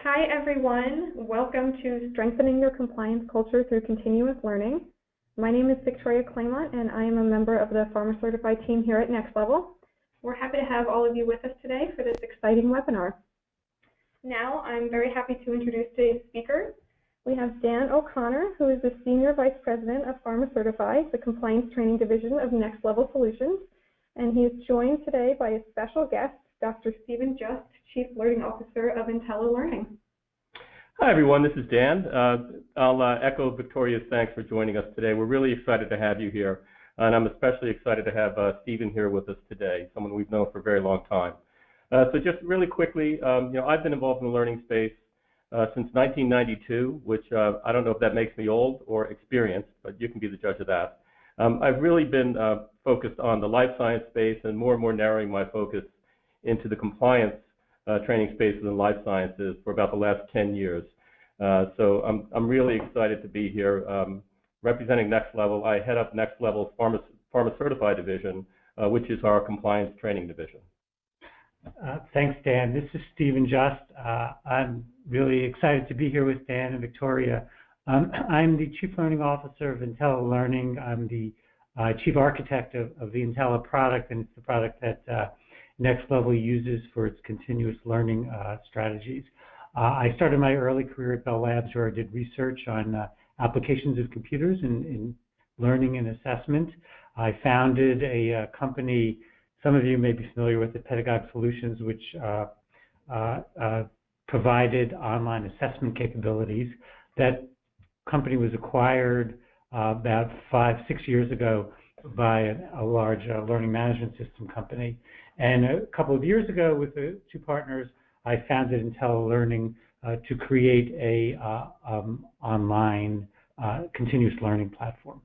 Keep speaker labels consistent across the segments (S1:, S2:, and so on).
S1: Hi everyone, welcome to Strengthening Your Compliance Culture Through Continuous Learning. My name is Victoria Claymont and I am a member of the Pharma Certified team here at Next Level. We're happy to have all of you with us today for this exciting webinar. Now I'm very happy to introduce today's speakers. We have Dan O'Connor, who is the Senior Vice President of Pharma Certified, the Compliance Training Division of Next Level Solutions, and he is joined today by a special guest, Dr. Stephen Just, Chief Learning Officer of IntelliLearning.
S2: Hi everyone, this is Dan. I'll echo Victoria's thanks for joining us today. We're really excited to have you here, and I'm especially excited to have Stephen here with us today, someone we've known for a very long time. So just really quickly, I've been involved in the learning space since 1992, which I don't know if that makes me old or experienced, but you can be the judge of that. I've really been focused on the life science space and more narrowing my focus into the compliance training space within life sciences for about the last 10 years. So I'm really excited to be here representing Next Level. I head up Next Level's Pharma Certified division, which is our compliance training division.
S3: Thanks, Dan. This is Stephen Just. I'm really excited to be here with Dan and Victoria. I'm the Chief Learning Officer of IntelliLearning. I'm the Chief Architect of the Intella product, and it's the product that Next Level uses for its continuous learning strategies. I started my early career at Bell Labs, where I did research on applications of computers in learning and assessment. I founded a company, some of you may be familiar with it, Pedagogue Solutions, which provided online assessment capabilities. That company was acquired about 5-6 years ago by a large learning management system company. And a couple of years ago, with the two partners, I founded IntelliLearning to create a online continuous learning platform.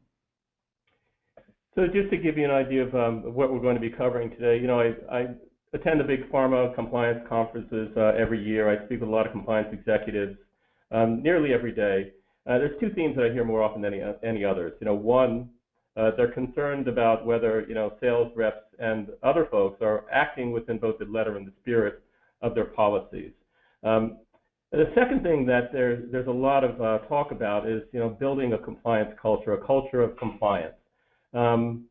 S2: So just to give you an idea of what we're going to be covering today, I attend the big pharma compliance conferences every year. I speak with a lot of compliance executives nearly every day. There's two themes that I hear more often than any others. One, they're concerned about whether sales reps and other folks are acting within both the letter and the spirit of their policies. The second thing that there's a lot of talk about is building a compliance culture, a culture of compliance. And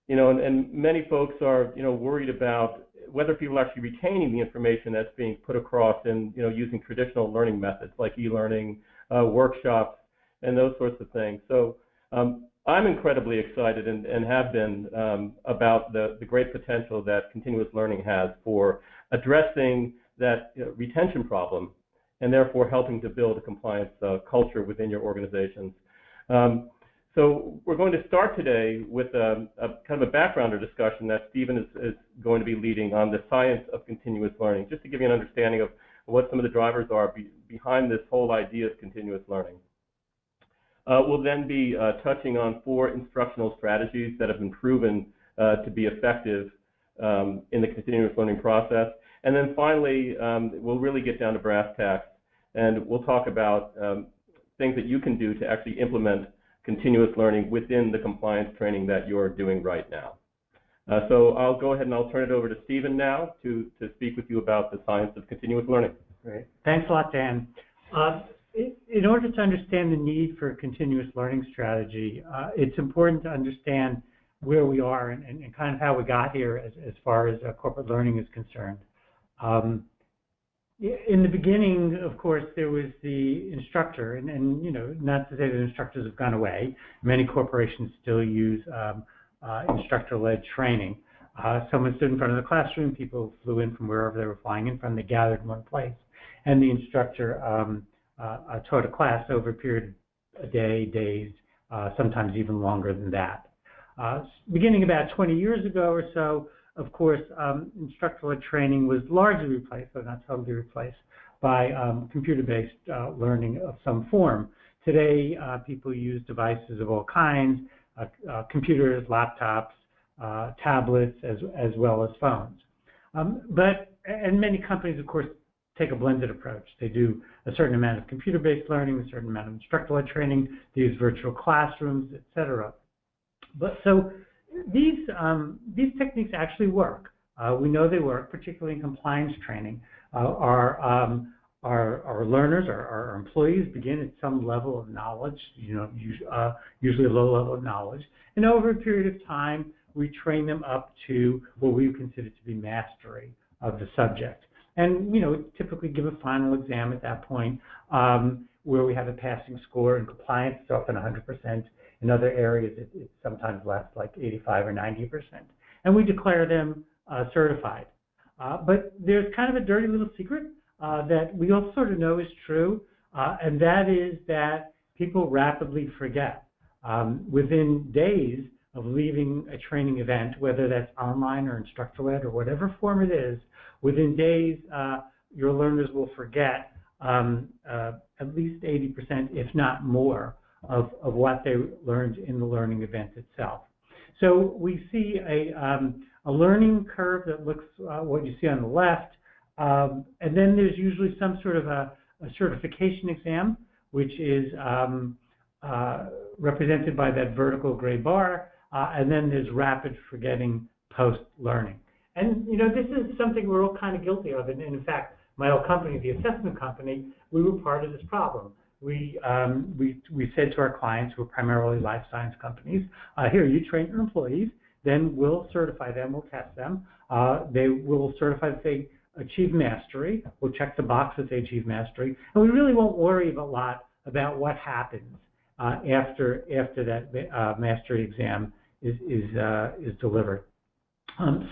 S2: many folks are worried about whether people are actually retaining the information that's being put across in using traditional learning methods like e-learning, workshops, and those sorts of things. So I'm incredibly excited and have been about the great potential that continuous learning has for addressing that retention problem and therefore helping to build a compliance culture within your organizations. So we're going to start today with a kind of a backgrounder discussion that Stephen is going to be leading on the science of continuous learning, just to give you an understanding of what some of the drivers are behind this whole idea of continuous learning. We'll then be touching on 4 instructional strategies that have been proven to be effective in the continuous learning process. And then finally, we'll really get down to brass tacks, and we'll talk about things that you can do to actually implement continuous learning within the compliance training that you're doing right now. So I'll go ahead and I'll turn it over to Stephen now to speak with you about the science of continuous learning.
S3: Great. Thanks a lot, Dan. In order to understand the need for a continuous learning strategy, it's important to understand where we are and kind of how we got here as far as corporate learning is concerned. In the beginning, of course, there was the instructor, and not to say that instructors have gone away. Many corporations still use instructor-led training. Someone stood in front of the classroom, people flew in from wherever they were flying in from, they gathered in one place, and the instructor taught a class over a period of a day, days, sometimes even longer than that. Beginning about 20 years ago or so, of course, instructor-led training was largely replaced, though not totally replaced, by computer-based learning of some form. Today, people use devices of all kinds, computers, laptops, tablets, as well as phones. And many companies, of course, take a blended approach. They do a certain amount of computer-based learning, a certain amount of instructor-led training, they use virtual classrooms, etc. But so these techniques actually work. We know they work, particularly in compliance training. Our our learners, our employees begin at some level of knowledge, usually a low level of knowledge. And over a period of time, we train them up to what we consider to be mastery of the subject. And, typically give a final exam at that point where we have a passing score. In compliance, it's often 100%. In other areas, it's sometimes less, like 85 or 90%. And we declare them certified. But there's kind of a dirty little secret that we all sort of know is true, and that is that people rapidly forget. Within days of leaving a training event, whether that's online or instructor-led or whatever form it is, within days, your learners will forget at least 80%, if not more, of what they learned in the learning event itself. So we see a learning curve that looks what you see on the left, and then there's usually some sort of a certification exam, which is represented by that vertical gray bar, and then there's rapid forgetting post-learning. And, this is something we're all kind of guilty of. And in fact, my old company, the assessment company, we were part of this problem. We said to our clients, who are primarily life science companies, here, you train your employees, then we'll certify them, we'll test them. They will certify that they achieve mastery. We'll check the box that they achieve mastery. And we really won't worry a lot about what happens after that mastery exam is delivered.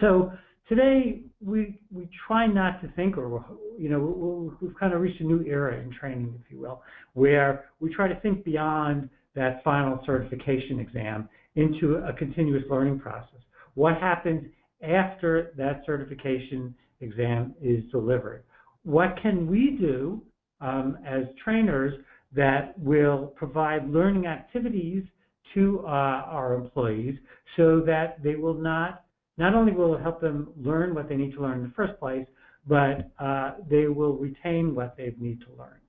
S3: So today, we try not to think, or we've kind of reached a new era in training, if you will, where we try to think beyond that final certification exam into a continuous learning process. What happens after that certification exam is delivered? What can we do as trainers that will provide learning activities to our employees so that they will not only will it help them learn what they need to learn in the first place, but they will retain what they need to learn.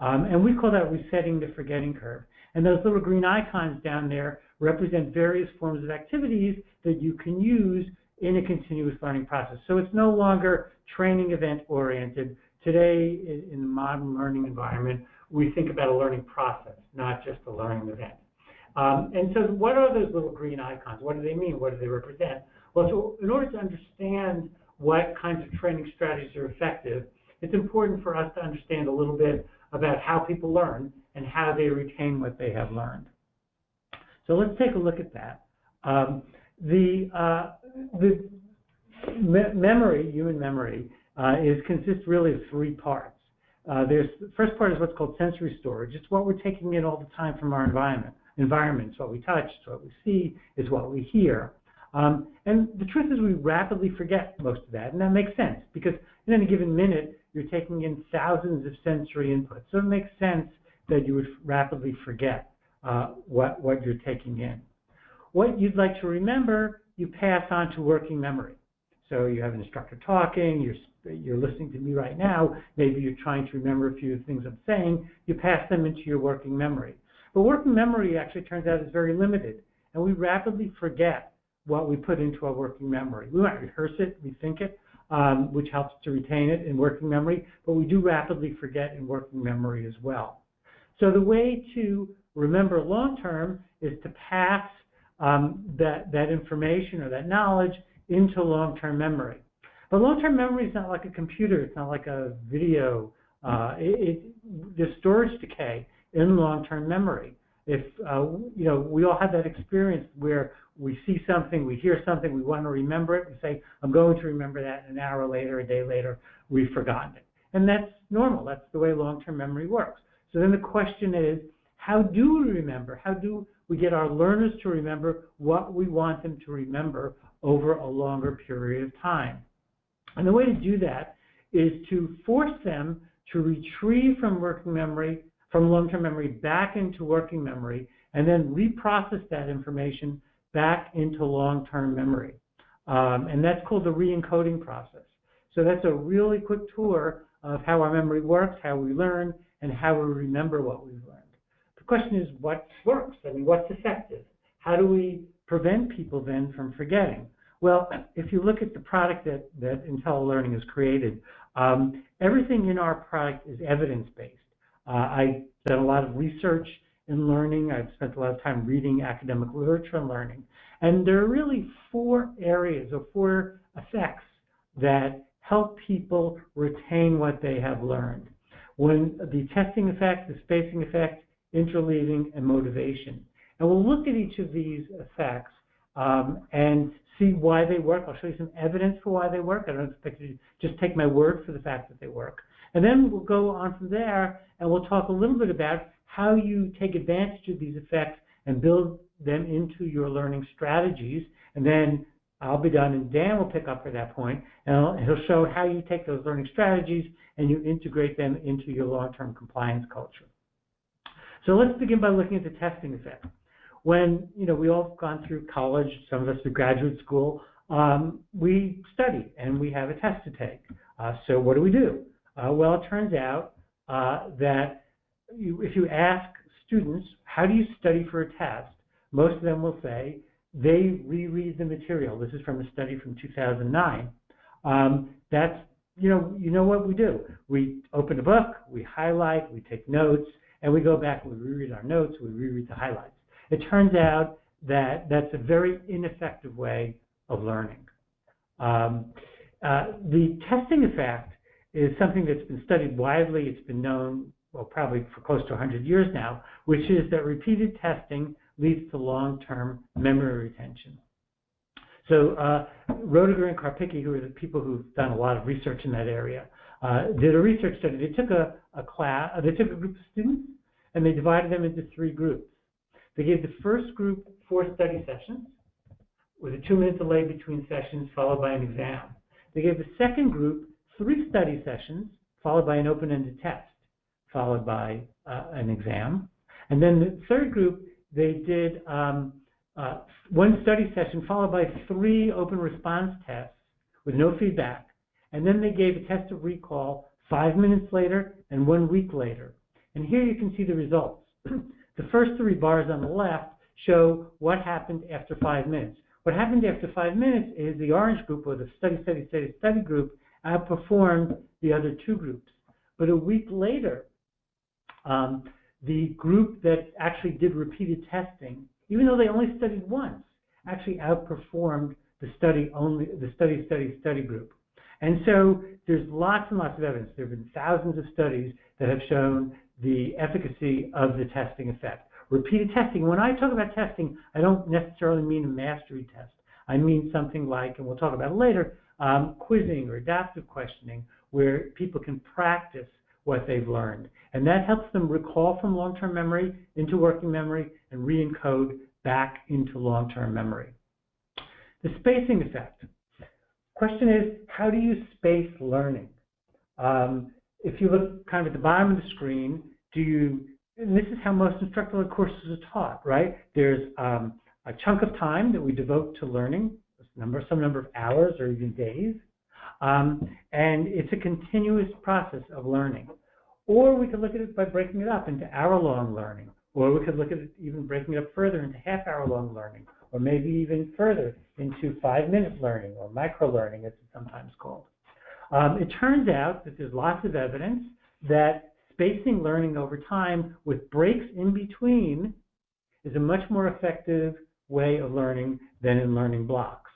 S3: And we call that resetting the forgetting curve. And those little green icons down there represent various forms of activities that you can use in a continuous learning process. So it's no longer training event oriented. Today, in the modern learning environment, we think about a learning process, not just a learning event. And so what are those little green icons? What do they mean? What do they represent? Well, so in order to understand what kinds of training strategies are effective, it's important for us to understand a little bit about how people learn and how they retain what they have learned. So let's take a look at that. The memory, human memory, consists really of three parts. The first part is what's called sensory storage. It's what we're taking in all the time from our environment. It's what we touch, it's what we see, it's what we hear. And the truth is we rapidly forget most of that, and that makes sense because in any given minute, you're taking in thousands of sensory inputs. So it makes sense that you would rapidly forget what you're taking in. What you'd like to remember, you pass on to working memory. So you have an instructor talking, you're listening to me right now, maybe you're trying to remember a few things I'm saying, you pass them into your working memory. But working memory actually turns out is very limited, and we rapidly forget what we put into our working memory. We might rehearse it, we think it, which helps to retain it in working memory, but we do rapidly forget in working memory as well. So the way to remember long-term is to pass that information or that knowledge into long-term memory. But long-term memory is not like a computer, it's not like a video. There's storage decay in long-term memory. If we all have that experience where we see something, we hear something, we want to remember it, we say, I'm going to remember that, and an hour later, a day later, we've forgotten it. And that's normal. That's the way long-term memory works. So then the question is, how do we remember? How do we get our learners to remember what we want them to remember over a longer period of time? And the way to do that is to force them to retrieve from working memory, from long-term memory back into working memory, and then reprocess that information back into long-term memory. And that's called the re-encoding process. So that's a really quick tour of how our memory works, how we learn, and how we remember what we've learned. The question is, what works? I mean, what's effective? How do we prevent people then from forgetting? Well, if you look at the product that IntelliLearning has created, everything in our product is evidence-based. I've done a lot of research in learning. I've spent a lot of time reading academic literature on learning. And there are really 4 areas or 4 effects that help people retain what they have learned. When the testing effect, the spacing effect, interleaving, and motivation. And we'll look at each of these effects and see why they work. I'll show you some evidence for why they work. I don't expect you to just take my word for the fact that they work. And then we'll go on from there and we'll talk a little bit about how you take advantage of these effects and build them into your learning strategies. And then I'll be done and Dan will pick up at that point and he'll show how you take those learning strategies and you integrate them into your long-term compliance culture. So let's begin by looking at the testing effect. When, we all have gone through college, some of us through graduate school, we study and we have a test to take. So what do? Well, it turns out that if you ask students, how do you study for a test? Most of them will say they reread the material. This is from a study from 2009. That's, what we do. We open a book, we highlight, we take notes, and we go back and we reread our notes, we reread the highlights. It turns out that that's a very ineffective way of learning. The testing effect is something that's been studied widely. It's been known, well, probably for close to 100 years now, which is that repeated testing leads to long-term memory retention. So Roediger and Karpicki, who are the people who've done a lot of research in that area, did a research study. They took a group of students and they divided them into 3 groups. They gave the first group 4 study sessions with a 2-minute delay between sessions followed by an exam. They gave the second group 3 study sessions followed by an open-ended test followed by an exam. And then the third group, they did 1 study session followed by 3 open response tests with no feedback. And then they gave a test of recall 5 minutes later and 1 week later. And here you can see the results. The first 3 bars on the left show what happened after 5 minutes. What happened after 5 minutes is the orange group, or the study group, outperformed the other 2 groups. But a week later, the group that actually did repeated testing, even though they only studied once, actually outperformed the study group. And so there's lots and lots of evidence. There have been thousands of studies that have shown the efficacy of the testing effect. Repeated testing, when I talk about testing, I don't necessarily mean a mastery test. I mean something like, and we'll talk about it later, quizzing or adaptive questioning, where people can practice what they've learned. And that helps them recall from long-term memory into working memory and re-encode back into long-term memory. The spacing effect. Question is, how do you space learning? If you look kind of at the bottom of the screen, and this is how most instructor-led courses are taught, right? There's a chunk of time that we devote to learning, some number of hours or even days, and it's a continuous process of learning. Or we could look at it by breaking it up into hour-long learning, or we could look at it even breaking it up further into half-hour-long learning, or maybe even further into 5-minute learning, or micro-learning as it's sometimes called. It turns out that there's lots of evidence that spacing learning over time with breaks in between is a much more effective way of learning than in learning blocks.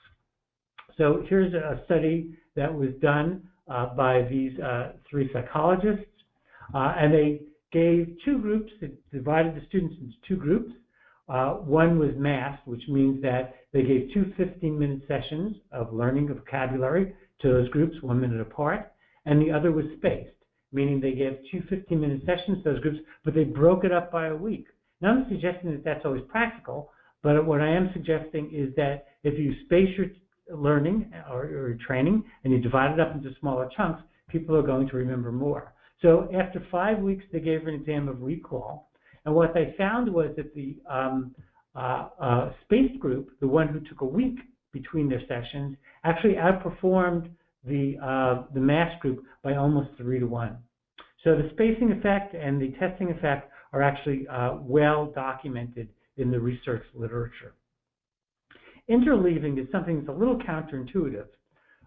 S3: So here's a study that was done by these 3 psychologists, and they gave 2 groups, they divided the students into 2 groups. One was masked, which means that they gave 2 15-minute sessions of learning of vocabulary to those groups, 1 minute apart, and the other was spaced, meaning they gave 2 15-minute sessions to those groups, but they broke it up by a week. Now, I'm not suggesting that that's always practical, but what I am suggesting is that if you space your learning or your training and you divide it up into smaller chunks, people are going to remember more. So after 5 weeks, they gave an exam of recall, and what they found was that the spaced group, the one who took a week between their sessions, actually outperformed the masked group by almost 3 to 1. So the spacing effect and the testing effect are actually well documented in the research literature. Interleaving is something that's a little counterintuitive.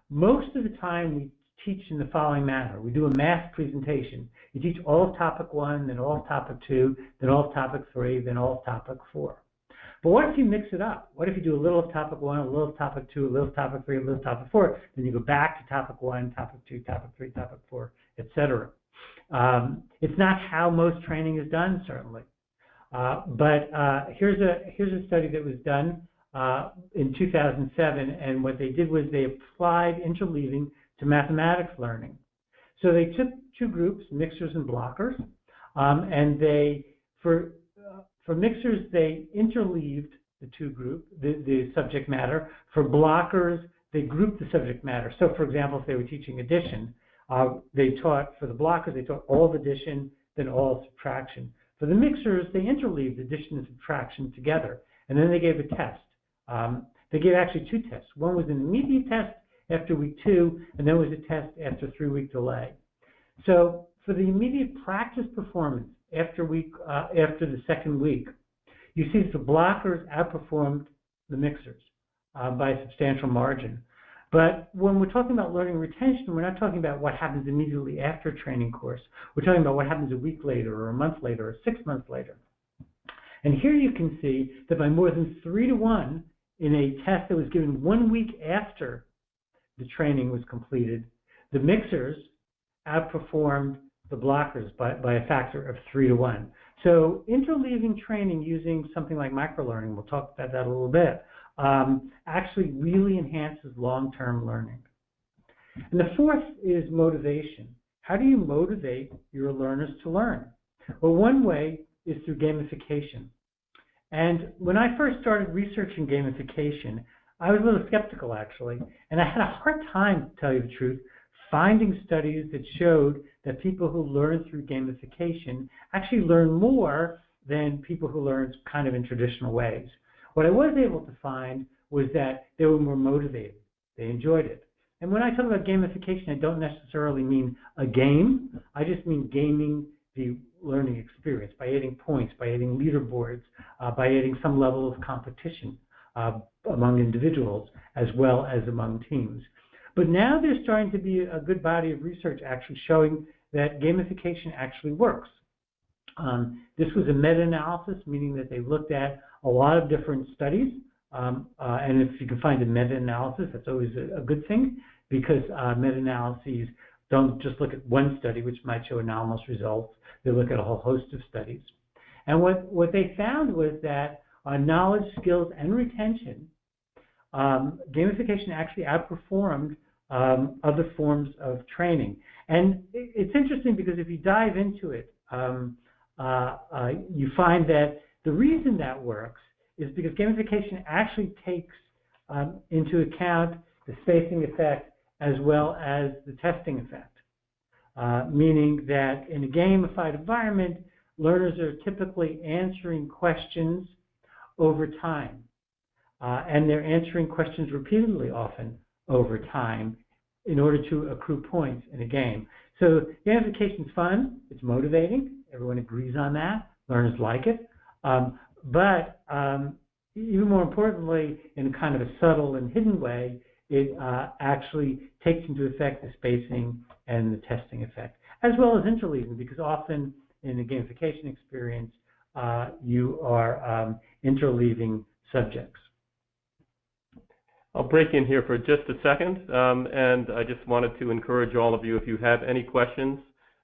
S3: Most of the time we teach in the following manner. We do a math presentation. You teach all of topic 1, then all of topic 2, then all of topic 3, then all of topic 4. But what if you mix it up? What if you do a little of topic 1, a little of topic 2, a little of topic 3, a little of topic 4, then you go back to topic 1, topic 2, topic 3, topic 4, etc. It's not how most training is done, certainly. But here's a study that was done in 2007, and what they did was they applied interleaving to mathematics learning. So they took two groups, mixers and blockers, and they, for mixers, they interleaved the two groups, the subject matter. For blockers, they grouped the subject matter. So, for example, if they were teaching addition, they taught, for the blockers, they taught all of addition, then all of subtraction. For the mixers, they interleaved addition and subtraction together, and then they gave a test. They gave actually two tests. One was an immediate test after week 2, and then was a test after 3-week delay. So for the immediate practice performance after the second week, you see that the blockers outperformed the mixers by a substantial margin. But when we're talking about learning retention, we're not talking about what happens immediately after a training course. We're talking about what happens a week later, or a month later, or 6 months later. And here you can see that by more than 3 to 1 in a test that was given 1 week after the training was completed, the mixers outperformed the blockers by a factor of 3 to 1. So interleaving training using something like microlearning, we'll talk about that a little bit, actually really enhances long-term learning. And the fourth is motivation. How do you motivate your learners to learn? Well, one way is through gamification. And when I first started researching gamification, I was a little skeptical, actually, and I had a hard time, to tell you the truth, finding studies that showed that people who learn through gamification actually learn more than people who learn kind of in traditional ways. What I was able to find was that they were more motivated. They enjoyed it. And when I talk about gamification, I don't necessarily mean a game. I just mean gaming the learning experience by adding points, by adding leaderboards, by adding some level of competition among individuals as well as among teams. But now there's starting to be a good body of research actually showing that gamification actually works. This was a meta-analysis, meaning that they looked at a lot of different studies, and if you can find a meta-analysis, that's always a good thing, because meta-analyses don't just look at one study, which might show anomalous results. They look at a whole host of studies. And what they found was that knowledge, skills, and retention, gamification actually outperformed other forms of training. And it's interesting because if you dive into it, you find that the reason that works is because gamification actually takes into account the spacing effect as well as the testing effect, meaning that in a gamified environment, learners are typically answering questions over time, and they're answering questions repeatedly often over time in order to accrue points in a game. So gamification is fun, it's motivating, everyone agrees on that, learners like it, but even more importantly, in kind of a subtle and hidden way, it actually takes into effect the spacing and the testing effect, as well as interleaving, because often in the gamification experience, you are interleaving subjects.
S2: I'll break in here for just a second, and I just wanted to encourage all of you, if you have any questions,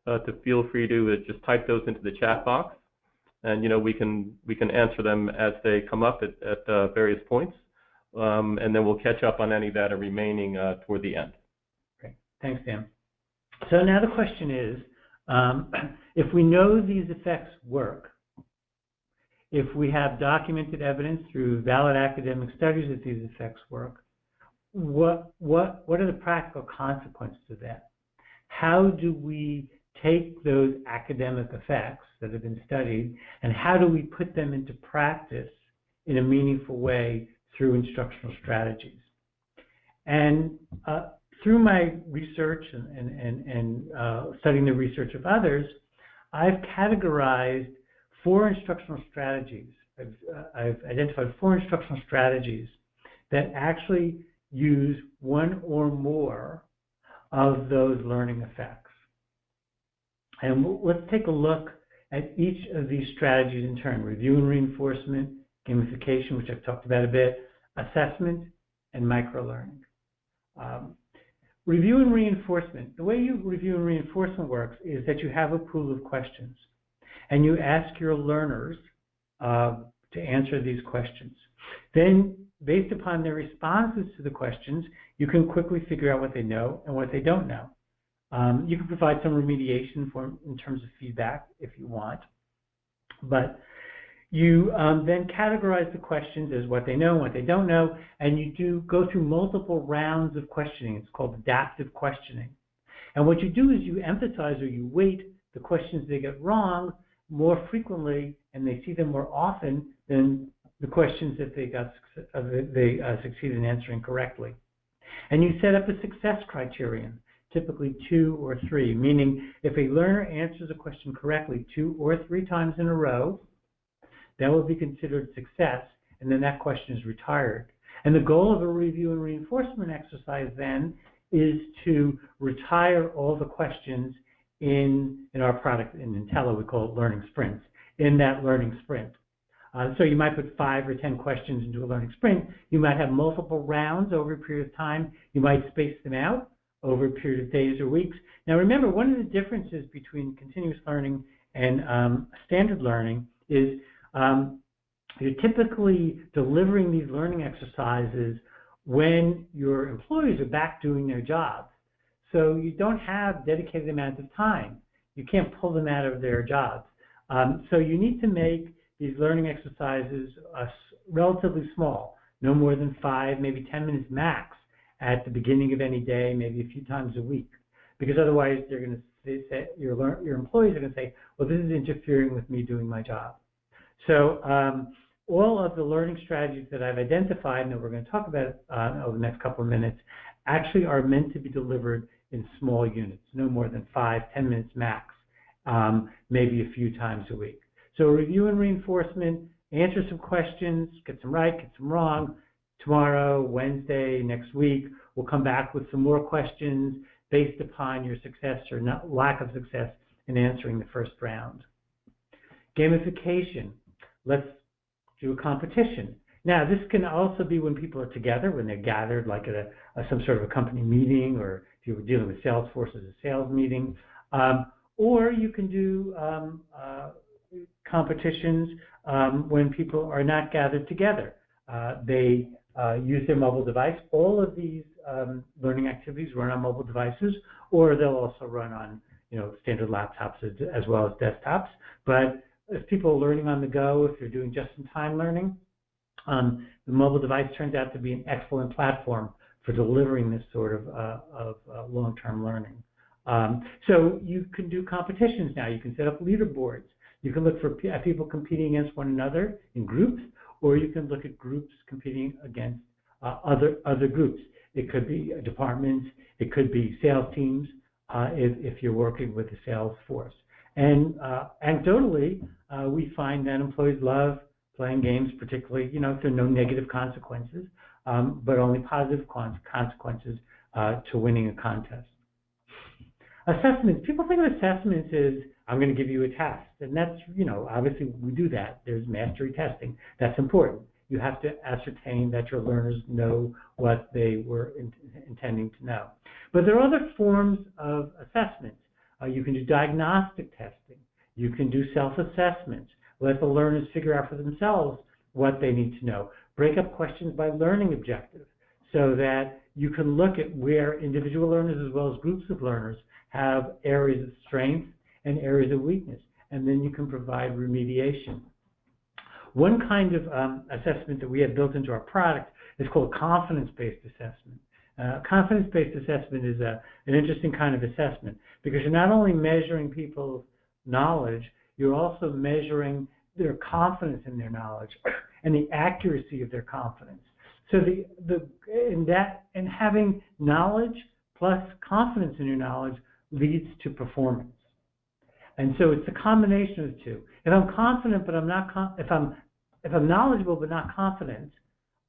S2: to feel free to just type those into the chat box, and we can answer them as they come up at various points, and then we'll catch up on any that are remaining toward the end.
S3: Great, thanks, Dan. So now the question is, if we know these effects work, if we have documented evidence through valid academic studies that these effects work, what are the practical consequences of that? How do we take those academic effects that have been studied, and how do we put them into practice in a meaningful way through instructional strategies? And through my research and studying the research of others, I've categorized 4 instructional strategies. I've identified 4 instructional strategies that actually use one or more of those learning effects. And let's take a look at each of these strategies in turn: review and reinforcement, gamification, which I've talked about a bit, assessment, and microlearning. Review and reinforcement. The way review and reinforcement works is that you have a pool of questions, and you ask your learners to answer these questions. Then, based upon their responses to the questions, you can quickly figure out what they know and what they don't know. You can provide some remediation in terms of feedback if you want, but you then categorize the questions as what they know and what they don't know, and you do go through multiple rounds of questioning. It's called adaptive questioning. And what you do is you emphasize, or you weight the questions they get wrong more frequently, and they see them more often than the questions that they succeed in answering correctly. And you set up a success criterion, typically 2 or 3, meaning if a learner answers a question correctly 2 or 3 times in a row, that will be considered success, and then that question is retired. And the goal of a review and reinforcement exercise then is to retire all the questions in our product. In Entella, we call it learning sprints, in that learning sprint. So you might put 5 or 10 questions into a learning sprint. You might have multiple rounds over a period of time. You might space them out over a period of days or weeks. Now remember, one of the differences between continuous learning and standard learning is you're typically delivering these learning exercises when your employees are back doing their jobs. So you don't have dedicated amounts of time. You can't pull them out of their jobs. So you need to make these learning exercises relatively small, no more than 5, maybe 10 minutes max at the beginning of any day, maybe a few times a week. Because otherwise they're going to say, your employees are going to say, well, this is interfering with me doing my job. So all of the learning strategies that I've identified and that we're going to talk about over the next couple of minutes actually are meant to be delivered in small units, no more than 5, 10 minutes max, maybe a few times a week. So review and reinforcement, answer some questions, get some right, get some wrong. Tomorrow, Wednesday, next week, we'll come back with some more questions based upon your success or lack of success in answering the first round. Gamification. Let's do a competition. Now, this can also be when people are together, when they're gathered, like at some sort of a company meeting, or if you were dealing with Salesforce as a sales meeting. Or you can do competitions when people are not gathered together. They use their mobile device. All of these learning activities run on mobile devices, or they'll also run on standard laptops as well as desktops. But if people are learning on the go, if they're doing just-in-time learning, the mobile device turns out to be an excellent platform for delivering this sort of long-term learning. So you can do competitions now. You can set up leaderboards. You can look for people competing against one another in groups, or you can look at groups competing against other groups. It could be departments. It could be sales teams if you're working with a sales force. And anecdotally, we find that employees love playing games, particularly, if there are no negative consequences, but only positive consequences to winning a contest. Assessments. People think of assessments as, I'm going to give you a test. And that's, obviously we do that. There's mastery testing. That's important. You have to ascertain that your learners know what they were intending to know. But there are other forms of assessments. You can do diagnostic testing. You can do self-assessments. Let the learners figure out for themselves what they need to know. Break up questions by learning objective so that you can look at where individual learners as well as groups of learners have areas of strength and areas of weakness, and then you can provide remediation. One kind of assessment that we have built into our product is called confidence-based assessment. Confidence-based assessment is an interesting kind of assessment because you're not only measuring people's knowledge, you're also measuring their confidence in their knowledge and the accuracy of their confidence. So and having knowledge plus confidence in your knowledge leads to performance. And so it's a combination of the two. If I'm confident but I'm not if I'm knowledgeable but not confident,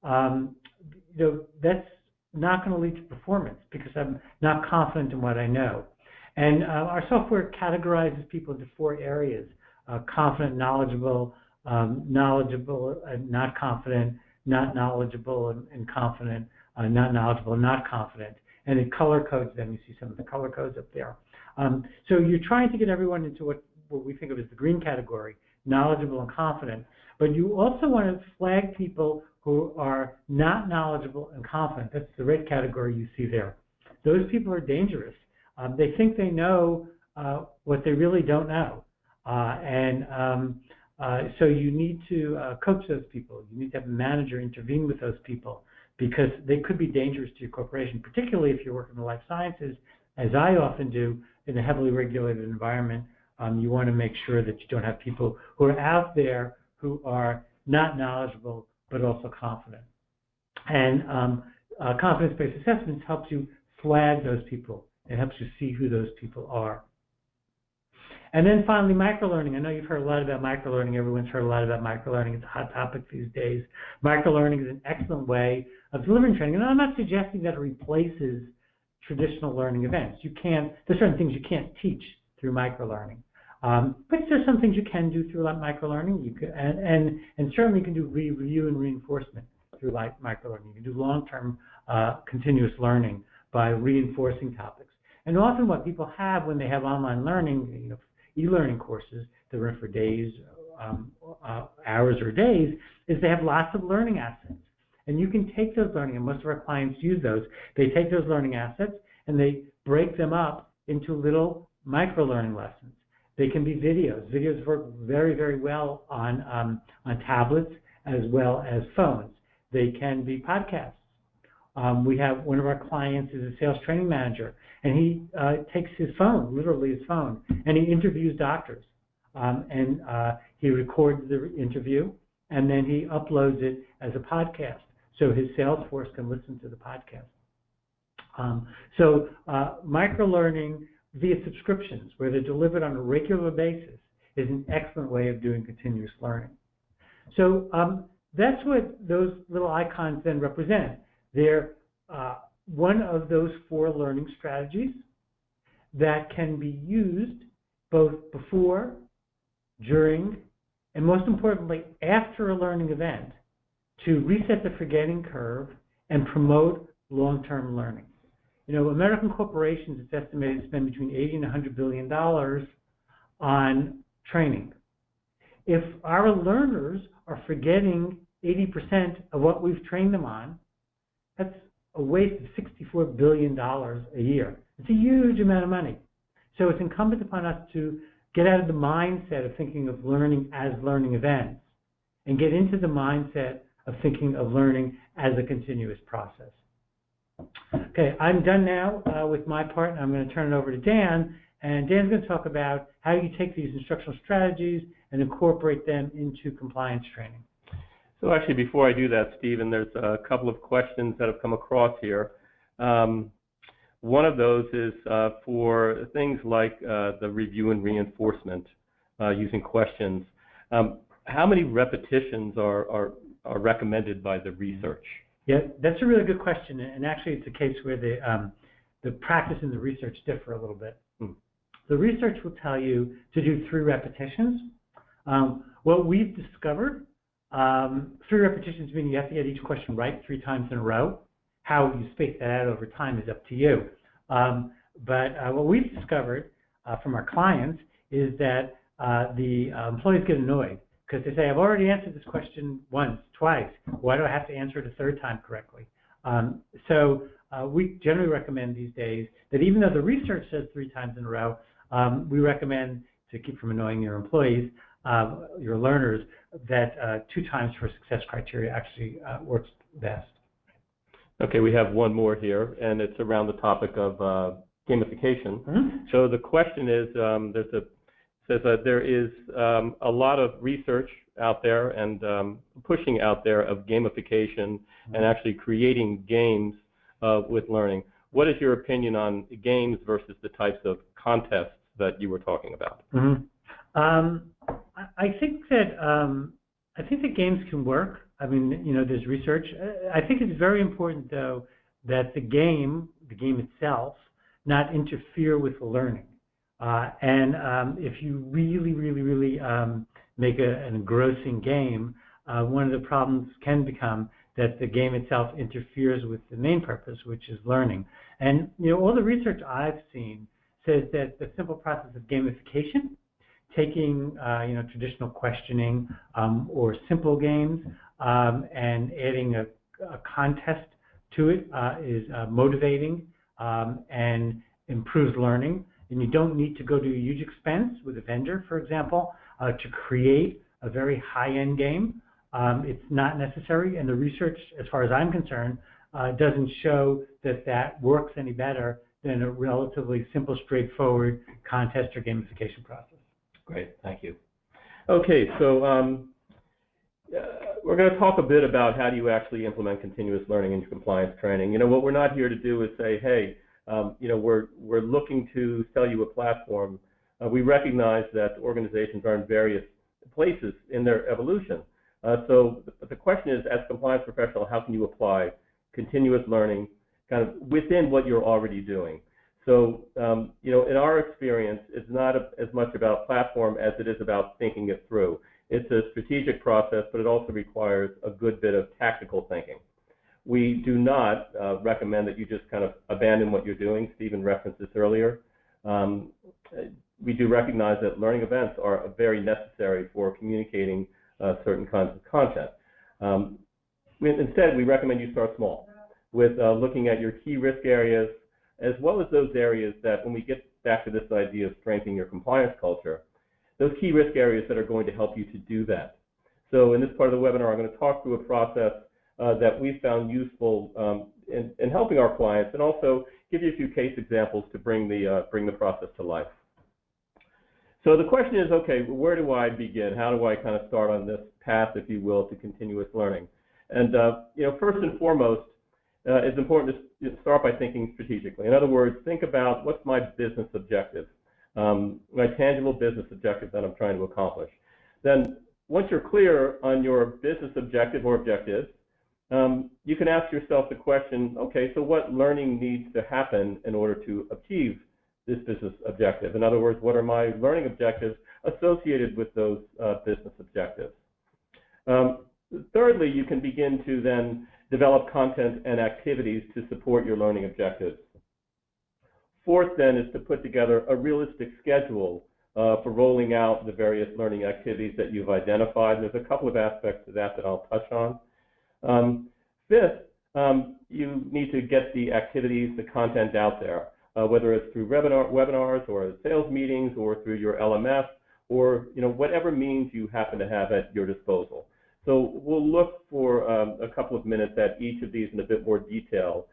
S3: that's not going to lead to performance because I'm not confident in what I know. And our software categorizes people into 4 areas: confident, knowledgeable, knowledgeable and not confident, not knowledgeable and confident, not knowledgeable and not confident. And it color codes them. You see some of the color codes up there. So you're trying to get everyone into what we think of as the green category, knowledgeable and confident. But you also want to flag people who are not knowledgeable and confident. That's the red category you see there. Those people are dangerous. They think they know what they really don't know. So you need to coach those people. You need to have a manager intervene with those people because they could be dangerous to your corporation, particularly if you're working in the life sciences, as I often do in a heavily regulated environment. You want to make sure that you don't have people who are out there who are not knowledgeable but also confident. And confidence-based assessments helps you flag those people. It helps you see who those people are. And then finally, microlearning. I know you've heard a lot about microlearning. Everyone's heard a lot about microlearning. It's a hot topic these days. Microlearning is an excellent way of delivering training. And I'm not suggesting that it replaces traditional learning events. There's certain things you can't teach through microlearning. But there's some things you can do through microlearning. And certainly you can do review and reinforcement through microlearning. You can do long-term continuous learning by reinforcing topics. And often what people have when they have online learning, e-learning courses that run for days, hours or days, is they have lots of learning assets. And you can take those learning, and most of our clients use those. They take those learning assets and they break them up into little micro-learning lessons. They can be videos. Videos work very, very well on tablets as well as phones. They can be podcasts. We have one of our clients is a sales training manager, and he takes his phone, literally his phone, and he interviews doctors. He records the interview, and then he uploads it as a podcast, so his sales force can listen to the podcast. Microlearning via subscriptions, where they're delivered on a regular basis, is an excellent way of doing continuous learning. So that's what those little icons then represent. They're one of those 4 learning strategies that can be used both before, during, and most importantly, after a learning event to reset the forgetting curve and promote long-term learning. American corporations, it's estimated to spend between $80 and $100 billion on training. If our learners are forgetting 80% of what we've trained them on, that's a waste of $64 billion a year. It's a huge amount of money. So it's incumbent upon us to get out of the mindset of thinking of learning as learning events and get into the mindset of thinking of learning as a continuous process. Okay, I'm done now with my part, and I'm going to turn it over to Dan. And Dan's going to talk about how you take these instructional strategies and incorporate them into compliance training.
S2: So actually, before I do that, Stephen, there's a couple of questions that have come across here. One of those is for things like the review and reinforcement using questions. How many repetitions are recommended by the research?
S3: Yeah, that's a really good question, and actually it's a case where the practice and the research differ a little bit. The research will tell you to do 3 repetitions. What we've discovered, 3 repetitions meaning you have to get each question right 3 times in a row. How you space that out over time is up to you. But what we've discovered from our clients is that the employees get annoyed because they say, I've already answered this question once, twice. Why do I have to answer it a 3rd time correctly? So we generally recommend these days that even though the research says 3 times in a row, we recommend, to keep from annoying your employees, your learners, that 2 times for success criteria actually works best.
S2: Okay, we have one more here, and it's around the topic of gamification.
S3: Mm-hmm.
S2: So the question is, says that there is a lot of research out there and pushing out there of gamification and actually creating games with learning. What is your opinion on games versus the types of contests that you were talking about?
S3: Mm-hmm. I think that games can work. I mean, there's research. I think it's very important, though, that the game itself, not interfere with the learning. If you really make an engrossing game, one of the problems can become that the game itself interferes with the main purpose, which is learning. And all the research I've seen says that the simple process of gamification, taking traditional questioning or simple games and adding a contest to it is motivating and improves learning. And you don't need to go to a huge expense with a vendor, for example, to create a very high-end game. It's not necessary, and the research, as far as I'm concerned, doesn't show that works any better than a relatively simple, straightforward contest or gamification process.
S2: Great, thank you. Okay, so we're going to talk a bit about how do you actually implement continuous learning in your compliance training. What we're not here to do is say, hey, we're looking to sell you a platform. We recognize that organizations are in various places in their evolution. So the question is, as a compliance professional, how can you apply continuous learning kind of within what you're already doing? So, in our experience, it's not as much about platform as it is about thinking it through. It's a strategic process, but it also requires a good bit of tactical thinking. We do not recommend that you just kind of abandon what you're doing. Stephen referenced this earlier. We do recognize that learning events are very necessary for communicating certain kinds of content. Instead, we recommend you start small with looking at your key risk areas, as well as those areas that, when we get back to this idea of strengthening your compliance culture, those key risk areas that are going to help you to do that. So in this part of the webinar, I'm going to talk through a process that we found useful in helping our clients, and also give you a few case examples to bring the process to life. So the question is, okay, where do I begin? How do I kind of start on this path, if you will, to continuous learning? And first and foremost, it's important to start by thinking strategically. In other words, think about what's my business objective, my tangible business objective that I'm trying to accomplish. Then, once you're clear on your business objective or objectives, you can ask yourself the question, okay, so what learning needs to happen in order to achieve this business objective? In other words, what are my learning objectives associated with those business objectives? Thirdly, you can begin to then develop content and activities to support your learning objectives. Fourth, then, is to put together a realistic schedule for rolling out the various learning activities that you've identified. And there's a couple of aspects to that I'll touch on. Fifth, you need to get the activities, the content out there, whether it's through webinars or sales meetings or through your LMS or whatever means you happen to have at your disposal. So we'll look for a couple of minutes at each of these in a bit more detail,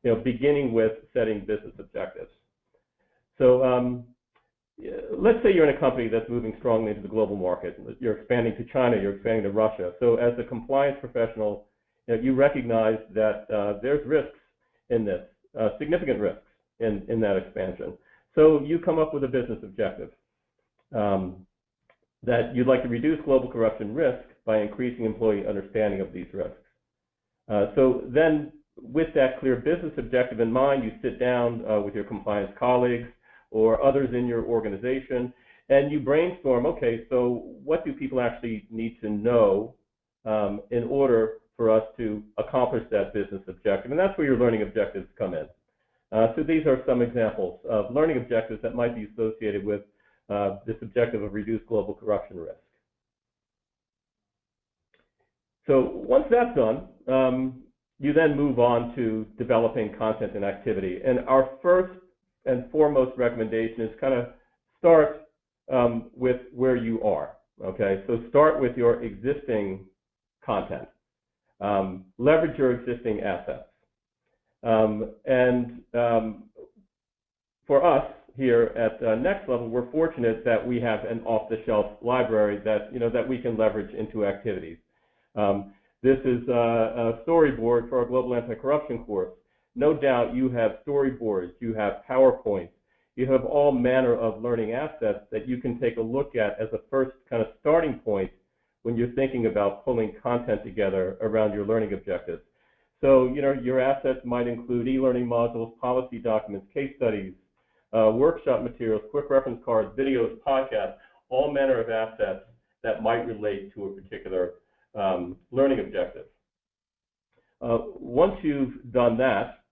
S2: beginning with setting business objectives. So let's say you're in a company that's moving strongly into the global market. You're expanding to China, you're expanding to Russia. So as a compliance professional, you recognize that there's risks in this, significant risks in that expansion. So you come up with a business objective that you'd like to reduce global corruption risk by increasing employee understanding of these risks. So then, with that clear business objective in mind, you sit down with your compliance colleagues or others in your organization, and you brainstorm, okay, so what do people actually need to know in order for us to accomplish that business objective? And that's where your learning objectives come in. So these are some examples of learning objectives that might be associated with this objective of reduced global corruption risk. So once that's done, you then move on to developing content and activity. And our first and foremost recommendation is kind of start with where you are, okay? So start with your existing content. Leverage your existing assets. For us here at Next Level, we're fortunate that we have an off-the-shelf library that we can leverage into activities. This is a storyboard for our Global Anti-Corruption course. No doubt you have storyboards, you have PowerPoints, you have all manner of learning assets that you can take a look at as a first kind of starting point when you're thinking about pulling content together around your learning objectives. So, your assets might include e-learning modules, policy documents, case studies, workshop materials, quick reference cards, videos, podcasts, all manner of assets that might relate to a particular learning objective. Once you've done that,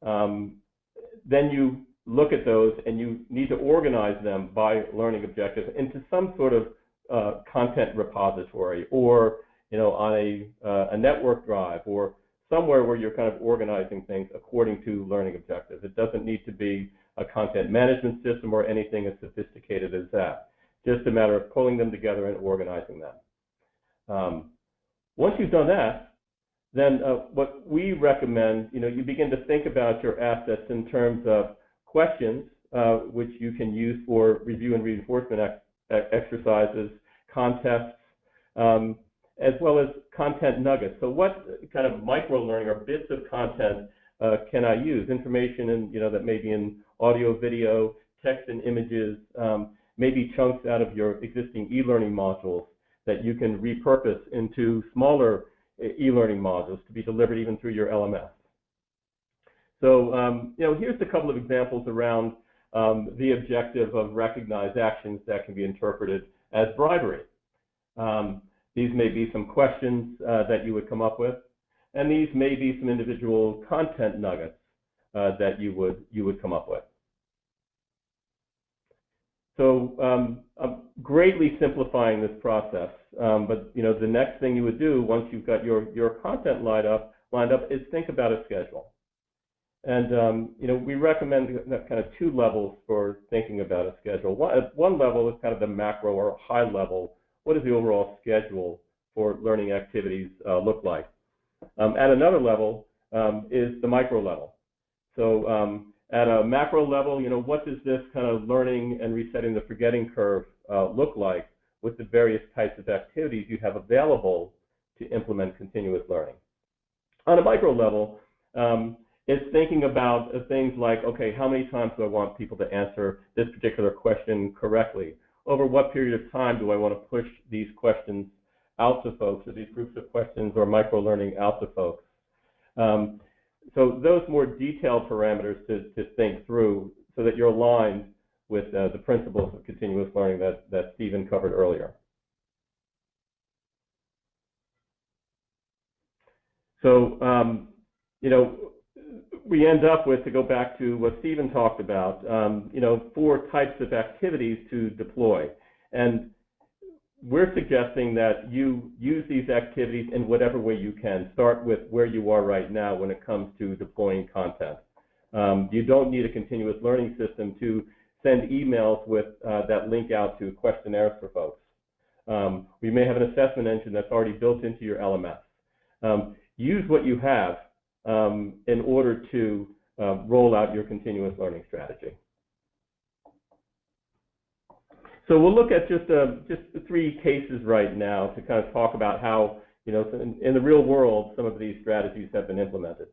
S2: then you look at those and you need to organize them by learning objective into some sort of content repository, or on a network drive, or somewhere where you're kind of organizing things according to learning objectives. It doesn't need to be a content management system or anything as sophisticated as that. Just a matter of pulling them together and organizing them. Once you've done that, then what we recommend, you begin to think about your assets in terms of questions, which you can use for review and reinforcement exercises, contests, as well as content nuggets. So what kind of micro-learning or bits of content can I use? Information that may be in audio, video, text and images, maybe chunks out of your existing e-learning modules that you can repurpose into smaller e-learning modules to be delivered even through your LMS. So, here's a couple of examples around the objective of recognized actions that can be interpreted as bribery. These may be some questions that you would come up with, and these may be some individual content nuggets that you would come up with. So I'm greatly simplifying this process, but the next thing you would do once you've got your content lined up is think about a schedule. And we recommend kind of two levels for thinking about a schedule. One level is kind of the macro or high level. What does the overall schedule for learning activities look like? At another level is the micro level. So at a macro level, what does this kind of learning and resetting the forgetting curve look like with the various types of activities you have available to implement continuous learning? On a micro level, it's thinking about things like, okay, how many times do I want people to answer this particular question correctly? Over what period of time do I want to push these questions out to folks, or these groups of questions or micro-learning out to folks? So those more detailed parameters to think through so that you're aligned with the principles of continuous learning that Stephen covered earlier. So, we end up with, to go back to what Stephen talked about, 4 types of activities to deploy. And we're suggesting that you use these activities in whatever way you can. Start with where you are right now when it comes to deploying content. You don't need a continuous learning system to send emails with that link out to questionnaires for folks. We may have an assessment engine that's already built into your LMS. Use what you have in order to roll out your continuous learning strategy. So we'll look at just 3 cases right now to kind of talk about how, in the real world, some of these strategies have been implemented.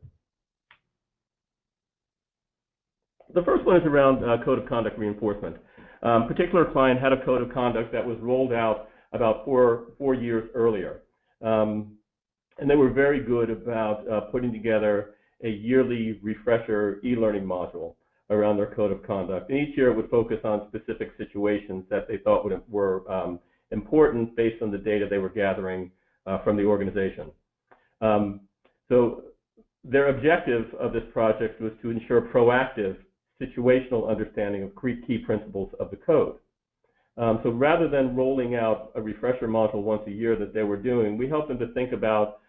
S2: The first one is around code of conduct reinforcement. A particular client had a code of conduct that was rolled out about 4 years earlier. And they were very good about putting together a yearly refresher e-learning module around their code of conduct. And each year it would focus on specific situations that they thought were important based on the data they were gathering from the organization. So their objective of this project was to ensure proactive situational understanding of key principles of the code. So rather than rolling out a refresher module once a year that they were doing, we helped them to think about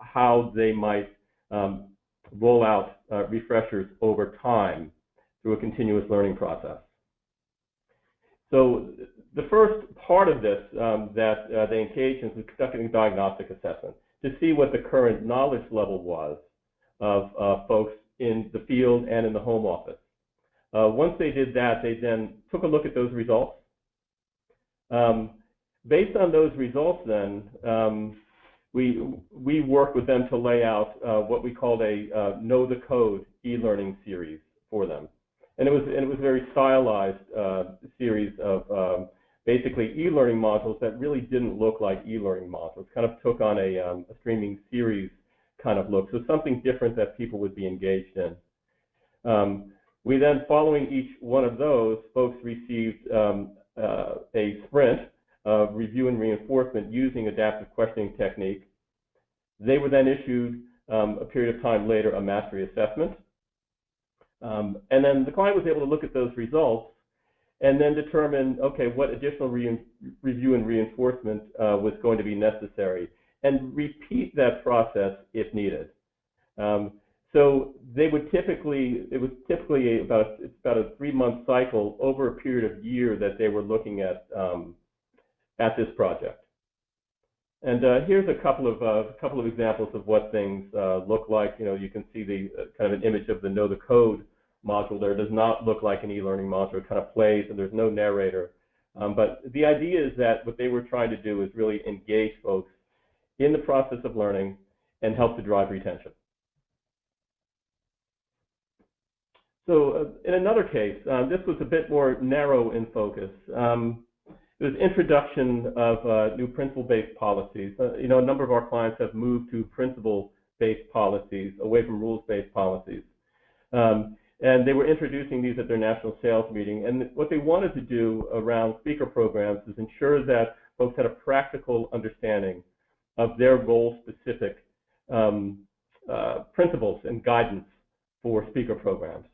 S2: how they might roll out refreshers over time through a continuous learning process. So the first part of this that they engaged in was conducting a diagnostic assessment to see what the current knowledge level was of folks in the field and in the home office. Once they did that, they then took a look at those results. Based on those results then, we worked with them to lay out what we called a Know the Code e-learning series for them. And it was a very stylized series of basically e-learning modules that really didn't look like e-learning modules. Kind of took on a streaming series kind of look, so something different that people would be engaged in. We then, following each one of those, folks received a sprint of review and reinforcement using adaptive questioning technique. They were then issued, a period of time later, a mastery assessment. And then the client was able to look at those results and then determine, okay, what additional review and reinforcement was going to be necessary, and repeat that process if needed. So they would typically, it was typically about a 3-month cycle over a period of year that they were looking at this project. And here's a couple of examples of what things look like. You know, you can see the kind of an image of the Know the Code module there. It does not look like an e-learning module. It kind of plays, and there's no narrator. But the idea is that what they were trying to do is really engage folks in the process of learning and help to drive retention. So in another case, this was a bit more narrow in focus. It was introduction of new principle-based policies. You know, a number of our clients have moved to principle-based policies away from rules-based policies. And they were introducing these at their national sales meeting. And what they wanted to do around speaker programs is ensure that folks had a practical understanding of their role-specific principles and guidance for speaker programs.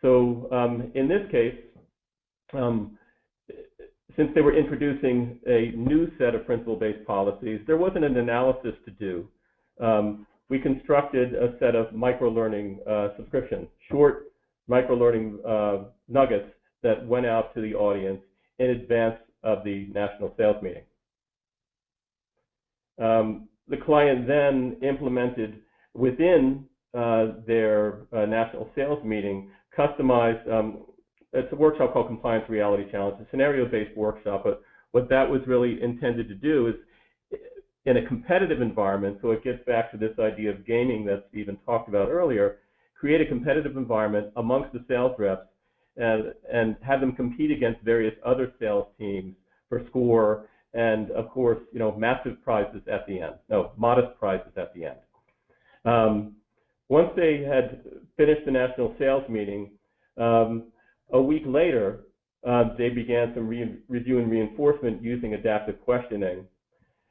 S2: So in this case, since they were introducing a new set of principle-based policies, there wasn't an analysis to do. We constructed a set of micro-learning subscriptions, short micro-learning nuggets that went out to the audience in advance of the national sales meeting. The client then implemented within their national sales meeting customized, it's a workshop called Compliance Reality Challenge, a scenario-based workshop, but what that was really intended to do is, in a competitive environment, so it gets back to this idea of gaming that Stephen talked about earlier, create a competitive environment amongst the sales reps and have them compete against various other sales teams for score and, of course, you know, massive prizes at the end. No, modest prizes at the end. Once they had finished the national sales meeting, a week later, they began some review and reinforcement using adaptive questioning.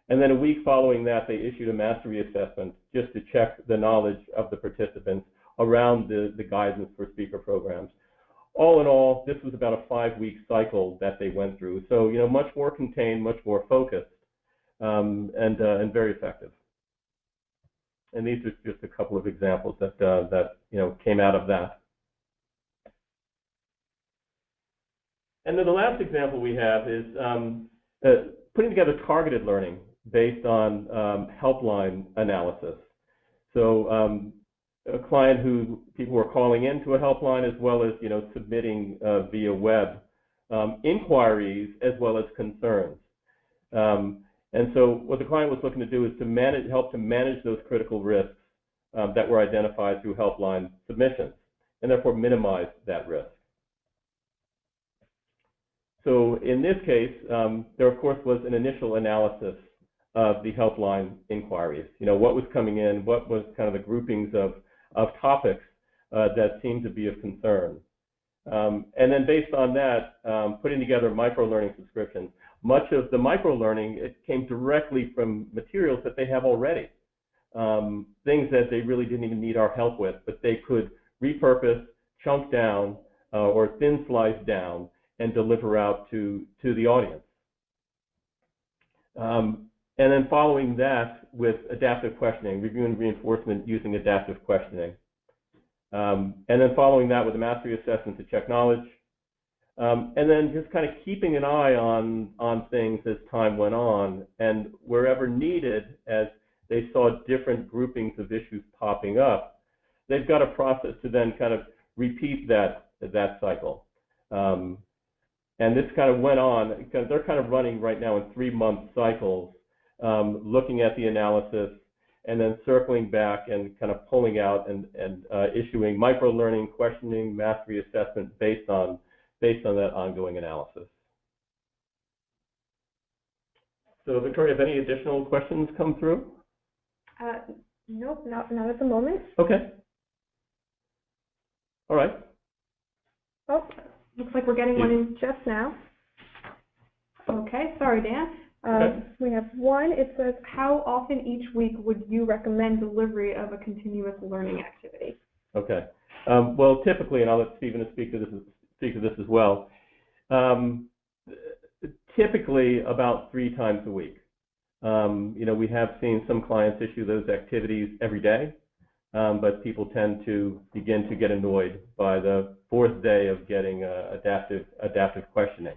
S2: And then a week following that, they issued a mastery assessment just to check the knowledge of the participants around the guidance for speaker programs. All in all, this was about a 5-week cycle that they went through. So, you know, much more contained, much more focused, and very effective. And these are just a couple of examples that you know, came out of that. And then the last example we have is putting together targeted learning based on helpline analysis. So a client who people were calling into a helpline, as well as, you know, submitting via web inquiries as well as concerns. And so what the client was looking to do is to help to manage those critical risks that were identified through helpline submissions, and therefore minimize that risk. So in this case, there of course was an initial analysis of the helpline inquiries. You know, what was coming in, what was kind of the groupings of topics that seemed to be of concern. And then based on that, putting together micro-learning subscriptions. Much of the micro-learning, it came directly from materials that they have already. Things that they really didn't even need our help with, but they could repurpose, chunk down, or thin slice down and deliver out to the audience. And then following that with adaptive questioning, review and reinforcement using adaptive questioning. And then following that with a mastery assessment to check knowledge. And then just kind of keeping an eye on things as time went on, and wherever needed, as they saw different groupings of issues popping up, they've got a process to then kind of repeat that cycle. And this kind of went on, because they're kind of running right now in 3-month cycles, looking at the analysis and then circling back and kind of pulling out and issuing micro-learning, questioning, mastery assessment based on that ongoing analysis. So Victoria, have any additional questions come through?
S1: Nope, not at the moment.
S2: Okay. All right.
S1: Oh, looks like we're getting one in just now. Okay, sorry, Dan.
S2: Okay.
S1: We have one. It says, how often each week would you recommend delivery of a continuous learning activity?
S2: Okay. Well, typically, and I'll let Stephen speak to this as well. Typically, about 3 times a week. We have seen some clients issue those activities every day, but people tend to begin to get annoyed by the 4th day of getting adaptive questioning.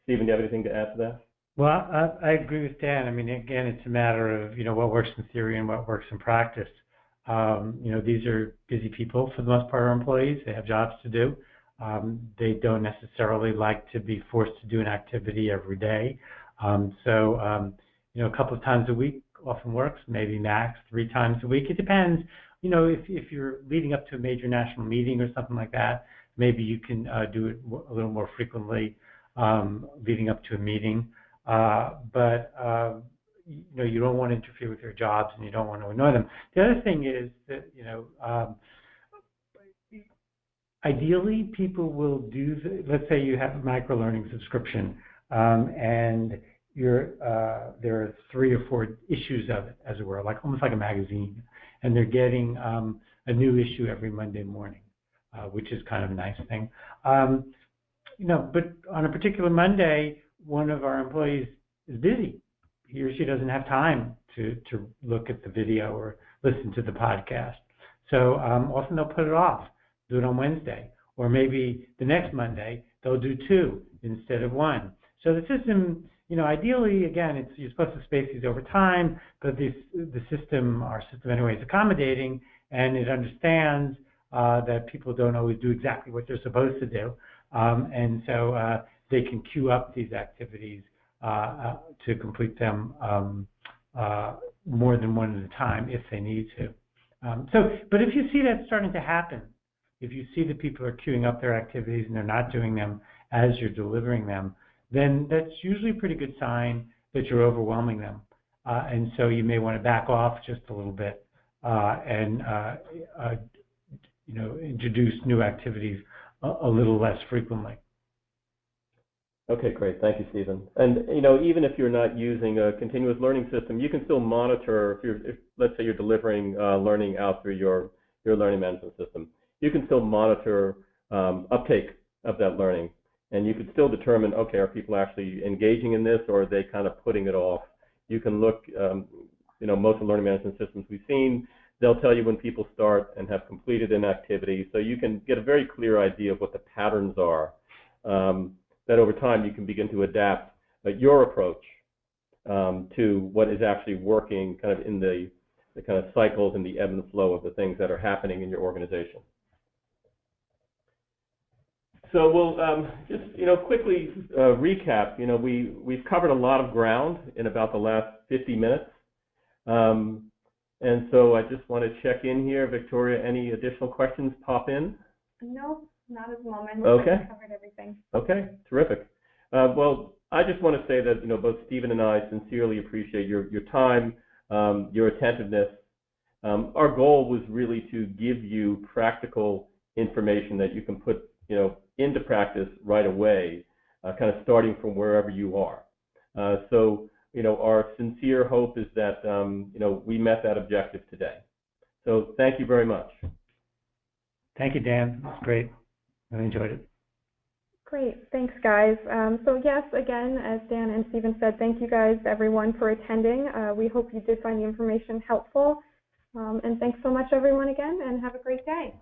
S2: Stephen, do you have anything to add to that?
S3: Well, I agree with Dan. I mean, again, it's a matter of, what works in theory and what works in practice. These are busy people for the most part, our employees. They have jobs to do. They don't necessarily like to be forced to do an activity every day. A couple of times a week often works, maybe max 3 times a week. It depends. If you're leading up to a major national meeting or something like that, maybe you can do it a little more frequently leading up to a meeting. But you don't want to interfere with their jobs and you don't want to annoy them. The other thing is that, ideally people will do, let's say you have a microlearning subscription and there are 3 or 4 issues of it, as it were, almost like a magazine, and they're getting a new issue every Monday morning, which is kind of a nice thing. But on a particular Monday, one of our employees is busy. He or she doesn't have time to look at the video or listen to the podcast. So often they'll put it off, do it on Wednesday, or maybe the next Monday they'll do 2 instead of 1. So the system, ideally, again, you're supposed to space these over time, but our system anyway is accommodating, and it understands that people don't always do exactly what they're supposed to do. And so they can queue up these activities to complete them more than one at a time if they need to. But if you see that starting to happen, if you see that people are queuing up their activities and they're not doing them as you're delivering them, then that's usually a pretty good sign that you're overwhelming them. And so you may want to back off just a little bit and introduce new activities a little less frequently.
S2: Okay, great. Thank you, Stephen. And even if you're not using a continuous learning system, you can still monitor. If let's say you're delivering learning out through your learning management system, you can still monitor uptake of that learning, and you can still determine, okay, are people actually engaging in this, or are they kind of putting it off? You can look. Most of the learning management systems we've seen, they'll tell you when people start and have completed an activity, so you can get a very clear idea of what the patterns are. That over time you can begin to adapt your approach to what is actually working kind of in the kind of cycles and the ebb and flow of the things that are happening in your organization. So we'll just quickly recap. We've covered a lot of ground in about the last 50 minutes. And so I just want to check in here. Victoria, any additional questions pop in?
S1: No, not at the moment.
S2: Okay.
S1: We covered everything.
S2: Okay, terrific. Well, I just want to say that both Stephen and I sincerely appreciate your time, your attentiveness. Our goal was really to give you practical information that you can put into practice right away, kind of starting from wherever you are. So our sincere hope is that we met that objective today. So thank you very much.
S3: Thank you, Dan. That's great. I enjoyed it.
S1: Great. Thanks, guys. So yes, again, as Dan and Stephen said, thank you guys, everyone, for attending. We hope you did find the information helpful. And thanks so much, everyone, again, and have a great day.